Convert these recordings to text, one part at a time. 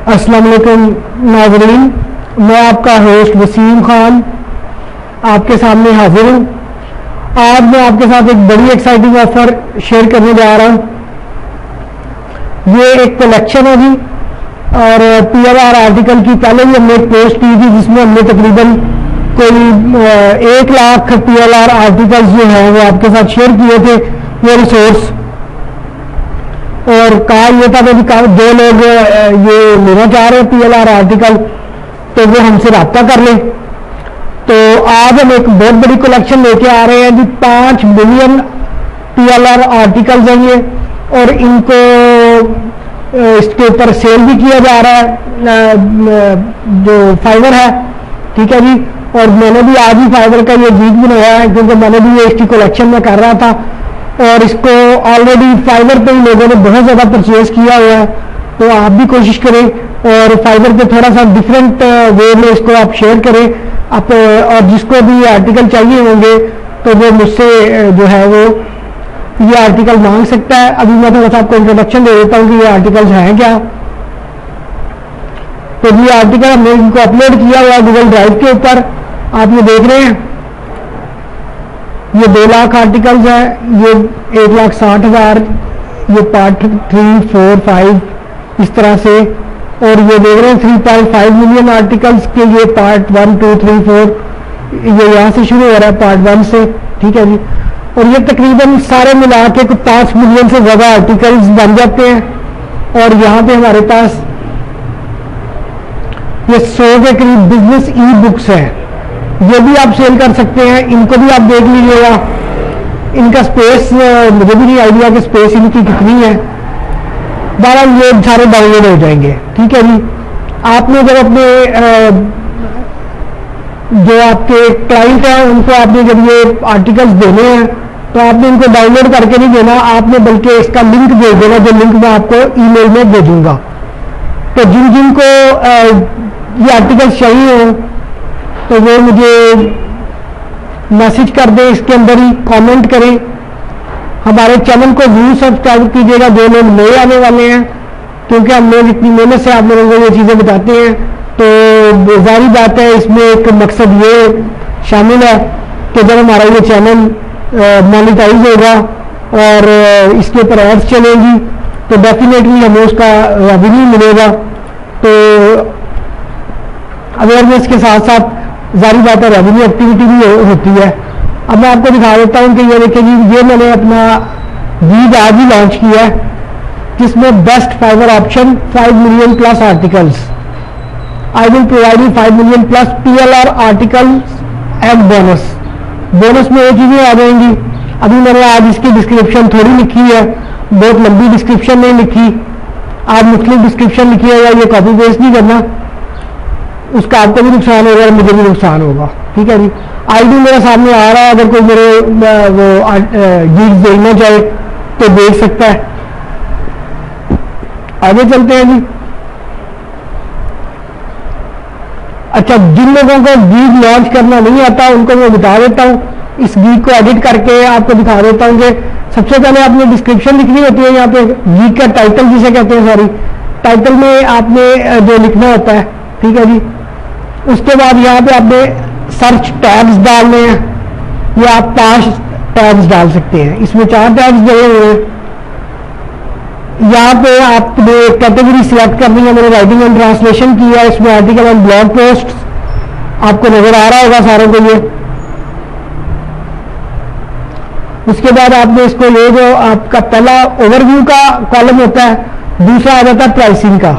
अस्सलाम वालेकुम नाज़रीन, मैं आपका होस्ट वसीम खान आपके सामने हाजिर हूँ। आज मैं आपके साथ एक बड़ी एक्साइटिंग ऑफर शेयर करने जा रहा हूँ। ये एक कलेक्शन है जी, और PLR आर्टिकल की पहले भी हमने एक पोस्ट की थी जिसमें हमने तकरीबन कोई 1 लाख PLR आर्टिकल्स जो है वो आपके साथ शेयर किए थे, वो रिसोर्स। और कहा यह था कि जो लोग ये लेना चाह रहे हैं PLR आर्टिकल तो वो हमसे रब्ता कर लें। तो आज हम एक बहुत बड़ी कलेक्शन लेके आ रहे हैं जी। 5 मिलियन PLR आर्टिकल्स हैं ये, और इनको इसके ऊपर सेल भी किया जा रहा है जो फाइबर है, ठीक है जी। और मैंने भी आज ही फाइबर का ये गीक बनाया है क्योंकि मैंने भी ये इसकी कलेक्शन में कर रहा था, और इसको ऑलरेडी फाइबर पे ही लोगों ने बहुत ज़्यादा परचेज किया हुआ है। तो आप भी कोशिश करें और फाइबर पे थोड़ा सा डिफरेंट वे में इसको आप शेयर करें आप, और जिसको भी ये आर्टिकल चाहिए होंगे तो वो मुझसे जो है वो ये आर्टिकल मांग सकता है। अभी मैं थोड़ा सा आपको इंट्रोडक्शन दे देता हूँ कि ये आर्टिकल्स हैं क्या। तो ये आर्टिकल हमने इनको अपलोड किया हुआ गूगल ड्राइव के ऊपर, आप ये देख रहे हैं। ये 2 लाख आर्टिकल्स है, ये 1,60,000, ये पार्ट 3, 4, 5 इस तरह से। और ये देख रहे हैं 3.5 मिलियन आर्टिकल्स के, ये पार्ट 1, 2, 3, 4 ये यहाँ से शुरू हो रहा है पार्ट 1 से, ठीक है जी। और ये तकरीबन सारे मिला के 5 मिलियन से ज़्यादा आर्टिकल्स बन जाते हैं। और यहाँ पे हमारे पास ये 100 के करीब बिजनेस ई बुक्स है, ये भी आप सेल कर सकते हैं। इनको भी आप देख लीजिएगा। इनका स्पेस मुझे भी नहीं आइडिया कि स्पेस इनकी कितनी है। 12 ये सारे डाउनलोड हो जाएंगे, ठीक है जी। आपने जब अपने जो आपके क्लाइंट हैं उनको आपने जब ये आर्टिकल्स देने हैं तो आपने इनको डाउनलोड करके नहीं देना, आपने बल्कि इसका लिंक भेज देना, जो लिंक मैं आपको ईमेल में भेजूंगा। तो जिन जिन को ये आर्टिकल्स चाहिए हो तो वो मुझे मैसेज कर दें, इसके अंदर ही कमेंट करें। हमारे चैनल को जरूर सब्सक्राइब कीजिएगा जो लोग नए आने वाले हैं, क्योंकि हम लोग इतनी मेहनत से आप लोगों को ये चीज़ें बताते हैं। तो जारी बात है, इसमें एक मकसद ये शामिल है कि जब हमारा ये चैनल मोनेटाइज होगा और इसके ऊपर एड्स चलेंगी तो डेफिनेटली हमें उसका रेवेन्यू मिलेगा। तो अवेयरनेस के साथ साथ जारी बात है रेवेन्यू एक्टिविटी भी होती है। अब मैं आपको दिखा देता हूँ कि ये देखिए जी, ये मैंने अपना गीक आज ही लॉन्च किया है जिसमें best fibre option 5 million plus articles. I will provide you 5 million plus PLR articles and bonus. Bonus में ये चीजें आ जाएंगी। अभी मैंने आज इसकी डिस्क्रिप्शन थोड़ी लिखी है, बहुत लंबी डिस्क्रिप्शन नहीं लिखी। आप मुख्तलिफ डिस्क्रिप्शन लिखिएगा, ये कॉपी पेस्ट नहीं करना, उसका आपको भी नुकसान होगा और मुझे भी नुकसान होगा, ठीक है जी। ID मेरे सामने आ रहा है, अगर कोई मेरे वो गीक्स देखना चाहे तो देख सकता है। आगे चलते हैं जी। अच्छा, जिन लोगों को गीक लॉन्च करना नहीं आता उनको मैं बता देता हूँ, इस गीक को एडिट करके आपको दिखा देता हूँ कि सबसे पहले आपने डिस्क्रिप्शन लिखनी होती है। यहाँ पे गीक का टाइटल जिसे कहते हैं, सॉरी, टाइटल में आपने जो लिखना होता है, ठीक है जी। उसके बाद यहाँ पे आपने सर्च टैग्स डालने हैं, या आप 5 टैग्स डाल सकते हैं। इसमें 4 टैग्स दिए हुए हैं। यहाँ पे आपने कैटेगरी सिलेक्ट करनी है। मैंने राइटिंग एंड ट्रांसलेशन किया है, इसमें आर्टिकल एंड ब्लॉग पोस्ट आपको नजर आ रहा होगा सारों को ये। उसके बाद आपने इसको ये जो आपका पहला ओवरव्यू का कॉलम होता है, दूसरा आ जाता है प्राइसिंग का।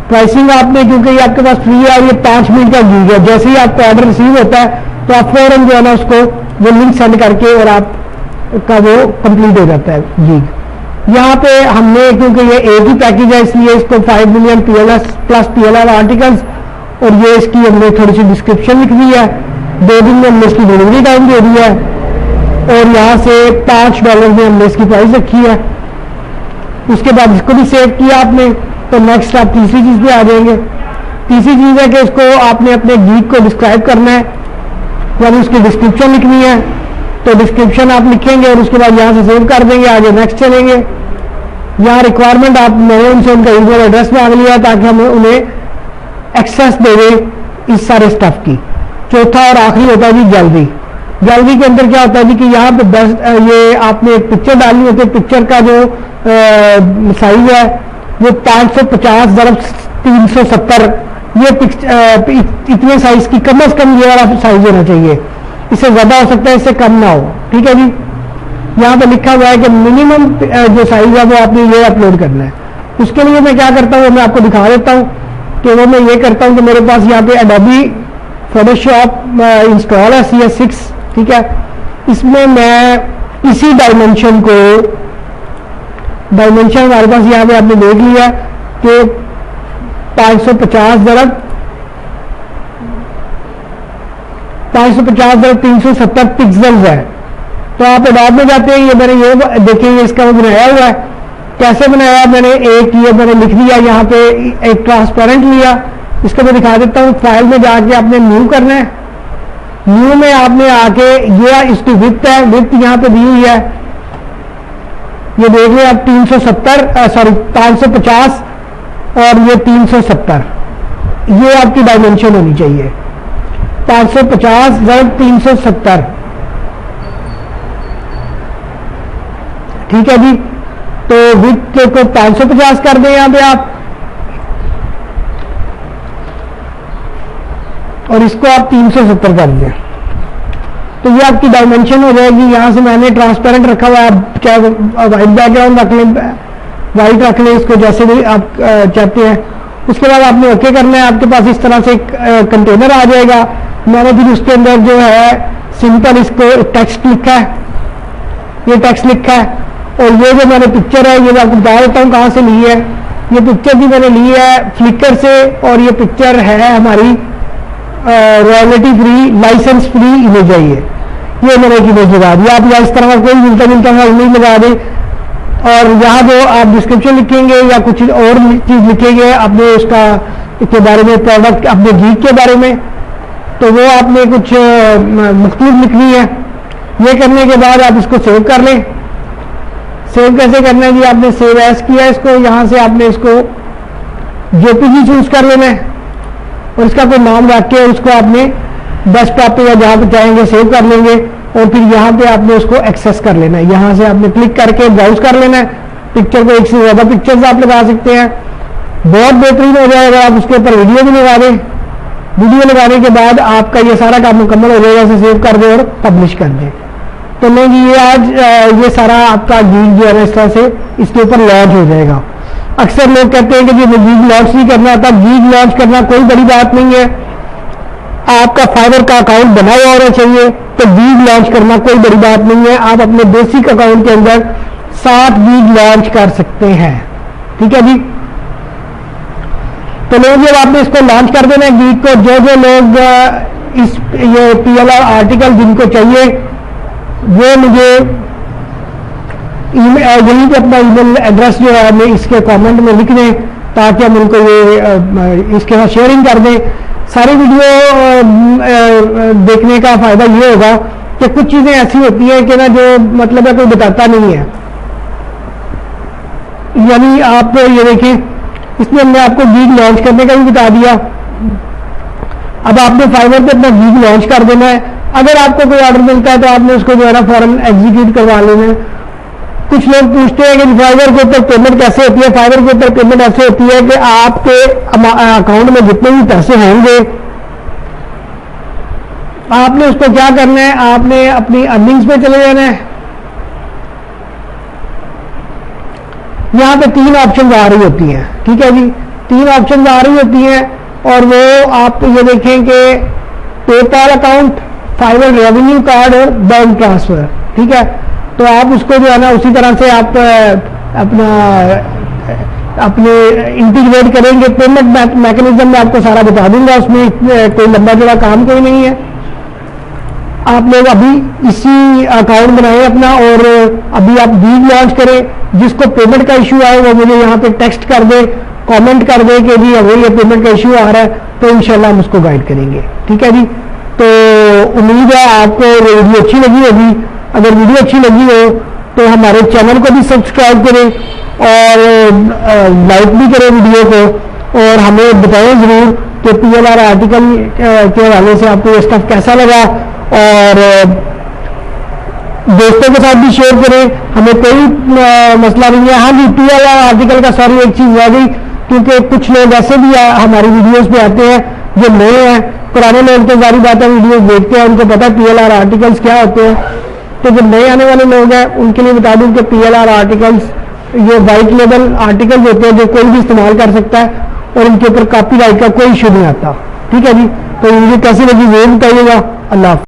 प्राइसिंग आपने, क्योंकि ये आपके पास फ्री है और ये 5 मिनट का गीक है, जैसे ही आपका ऑर्डर रिसीव होता है तो आप फौरन जो है ना उसको वो लिंक सेंड करके और आपका वो कंप्लीट हो जाता है गीक। यहाँ पे हमने, क्योंकि ये एक ही पैकेज है इसलिए इसको 5 मिलियन प्लस PLR आर्टिकल्स, और ये इसकी हमने थोड़ी सी डिस्क्रिप्शन लिख दी है। 2 दिन में हमने इसकी डिलीवरी टाइम दे दिया है, और यहाँ से $5 में हमने इसकी प्राइस रखी है। उसके बाद इसको भी सेव किया आपने, तो नेक्स्ट आप तीसरी चीज पे आ जाएंगे। तीसरी चीज है कि इसको आपने अपने गीक को डिस्क्राइब करना है, यानी उसकी डिस्क्रिप्शन लिखनी है। तो डिस्क्रिप्शन आप लिखेंगे और उसके बाद यहाँ से सेव कर देंगे, आगे नेक्स्ट चलेंगे। यहाँ रिक्वायरमेंट आप मैंने उनसे उनका ईमेल एड्रेस मांग लिया ताकि हम उन्हें एक्सेस दे दें इस सारे स्टफ की। चौथा और आखिरी होता है जी गैलरी। गैलरी के अंदर क्या होता है जी कि यहाँ पे ये आपने एक पिक्चर डालनी होती है। पिक्चर का जो साइज है वो 550 × 370, ये इतने साइज की कम से कम ये वाला साइज होना चाहिए। इससे ज्यादा हो सकता है, इससे कम ना हो। ठीक है जी, यहाँ पे लिखा हुआ है कि मिनिमम जो साइज है वो आपने ये अपलोड करना है। उसके लिए मैं क्या करता हूँ, मैं आपको दिखा देता हूँ कि वो मैं ये करता हूँ कि मेरे पास यहाँ पे एडोबी फोटोशॉप इंस्टॉल है CS6। ठीक है, इसमें मैं इसी डायमेंशन को, डायमेंशन हमारे पास यहाँ पे आपने देख लिया कि 550 × 370 पिक्सल्स है। तो आप एडोब में जाते हैं, ये मैंने ये देखिए इसका वो बनाया हुआ है। कैसे बनाया, मैंने एक ये मैंने लिख दिया यहाँ पे, एक ट्रांसपेरेंट लिया, इसको मैं दिखा देता हूँ। फाइल में जाके आपने न्यू करना है। न्यू में आपने आके ये इसकी विड्थ है, विड्थ यहाँ पे दी हुई है, ये देख लें आप 550 और ये 370, ये आपकी डायमेंशन होनी चाहिए 550 × 370। ठीक है जी, तो विड्थ को 550 कर दें यहाँ पे आप, और इसको आप 370 कर दें, तो ये आपकी डायमेंशन हो जाएगी। यहां से मैंने ट्रांसपेरेंट रखा हुआ है, आप चाहे वाइट बैकग्राउंड रख लें, वाइट रख लें, इसको जैसे भी आप चाहते हैं। उसके बाद आपने ओके करना है, आपके पास इस तरह से एक कंटेनर आ जाएगा। मैंने फिर उसके अंदर जो है सिंपल इसको टेक्स्ट लिखा है, ये टेक्स्ट लिखा है, और ये जो मैंने पिक्चर है ये मैं आपको बता देता हूँ कहाँ से ली है। ये पिक्चर भी मैंने ली है फ्लिकर से, और ये पिक्चर है हमारी royalty free, licence free image है ये मैंने एक इमेज लगा दी। आप या इस तरह का कोई मिलता जुलता हुआ इमेज लगा दें, और यहाँ जो आप डिस्क्रिप्शन लिखेंगे या कुछ और चीज लिखेंगे अपने उसका के बारे में, प्रोडक्ट अपने गीक के बारे में, तो वो आपने कुछ मुख्तलिफ लिखनी है। ये करने के बाद आप इसको सेव कर लें। सेव कैसे करना है जी, आपने सेव एज किया इसको, यहाँ से आपने इसको JPG चूज कर लेना है, और इसका कोई नाम रख के उसको आपने डेस्कटॉप पे या जहाँ पे चाहेंगे सेव कर लेंगे, और फिर यहाँ पे आपने उसको एक्सेस कर लेना है। यहाँ से आपने क्लिक करके ब्राउज कर लेना है। पिक्चर को एक से ज्यादा पिक्चर्स आप लगा सकते हैं, बहुत बेहतरीन हो जाएगा। आप उसके ऊपर वीडियो भी लगा दें, वीडियो लगाने के बाद आपका ये सारा काम मुकम्मल हो जाएगा। इसे सेव कर दें और पब्लिश कर दें। तो नहीं जी, ये आज ये सारा आपका गीक जो है ना इस तरह से इसके ऊपर लॉन्च हो जाएगा। अक्सर लोग कहते हैं कि जी गीक लॉन्च नहीं करना आता। गीक लॉन्च करना कोई बड़ी बात नहीं है, आपका फाइवर का अकाउंट बना हुआ होना चाहिए, तो गीक लॉन्च करना कोई बड़ी बात नहीं है। आप अपने बेसिक अकाउंट के अंदर 7 गीक लॉन्च कर सकते हैं। ठीक है जी, तो लोग जब आपने इसको लॉन्च कर देना है गीक को, जो जो लोग इस ये PLR आर्टिकल जिनको चाहिए वो मुझे यहीं पे अपना ईमेल एड्रेस जो है हमें इसके कमेंट में लिख दें, ताकि हम उनको ये इसके साथ शेयरिंग कर दें। सारी वीडियो देखने का फायदा ये होगा कि कुछ चीजें ऐसी होती हैं कि ना जो मतलब है कोई बताता नहीं है। यानी आप ये देखें, इसमें हमने आपको गीक लॉन्च करने का भी बता दिया। अब आपने फाइवर पे अपना गीक लॉन्च कर देना है। अगर आपको कोई ऑर्डर मिलता है तो आपने उसको जो है ना फौरन एग्जीक्यूट करवा लेना है। कुछ लोग पूछते हैं कि फाइवर के ऊपर पेमेंट कैसे होती है। फाइवर के ऊपर पेमेंट ऐसे होती है कि आपके अकाउंट में जितने भी पैसे होंगे आपने उसको क्या करना है, आपने अपनी अर्निंग्स पे चले जाना है। यहां पे 3 ऑप्शन आ रही होती हैं। ठीक है जी, 3 ऑप्शन आ रही होती हैं, और वो आप ये देखें कि PayPal account, Fiverr revenue card और बैंक ट्रांसफर। ठीक है, तो आप उसको जो है ना उसी तरह से आप अपने इंटीग्रेट करेंगे। पेमेंट मैकेनिज्म में आपको सारा बता दूंगा, उसमें कोई लंबा चौड़ा काम कोई नहीं है। आप लोग अभी इसी अकाउंट बनाएं अपना, और अभी आप गीक लॉन्च करें। जिसको पेमेंट का इशू आए वो मुझे यहाँ पे टेक्स्ट कर दे, कमेंट कर दे कि जी अगर ये पेमेंट का इशू आ रहा है, तो इंशाल्लाह हम उसको गाइड करेंगे। ठीक है जी, तो उम्मीद है आपको वीडियो अच्छी लगी होगी। अगर वीडियो अच्छी लगी हो तो हमारे चैनल को भी सब्सक्राइब करें, और लाइक भी करें वीडियो को, और हमें बताएं ज़रूर कि PLR आर्टिकल के हवाले से आपको ये स्टफ कैसा लगा, और दोस्तों के साथ भी शेयर करें, हमें कोई मसला नहीं है। हाँ जी, PLR आर्टिकल का सॉरी एक चीज़ रह गई, क्योंकि कुछ लोग ऐसे भी हमारी वीडियोस पे आते हैं जो नए हैं, पुराने लोग तो सारी बातें वीडियोस देखते हैं, उनको पता है PLR आर्टिकल्स क्या होते हैं। तो जो नए आने वाले लोग हैं उनके लिए बता दूं कि PLR आर्टिकल्स ये वाइट लेबल आर्टिकल्स होते हैं जो कोई भी इस्तेमाल कर सकता है, और इनके ऊपर कॉपीराइट का कोई इशू नहीं आता। ठीक है जी, तो ये कैसी लगी जरूर बताइएगा। अल्लाह।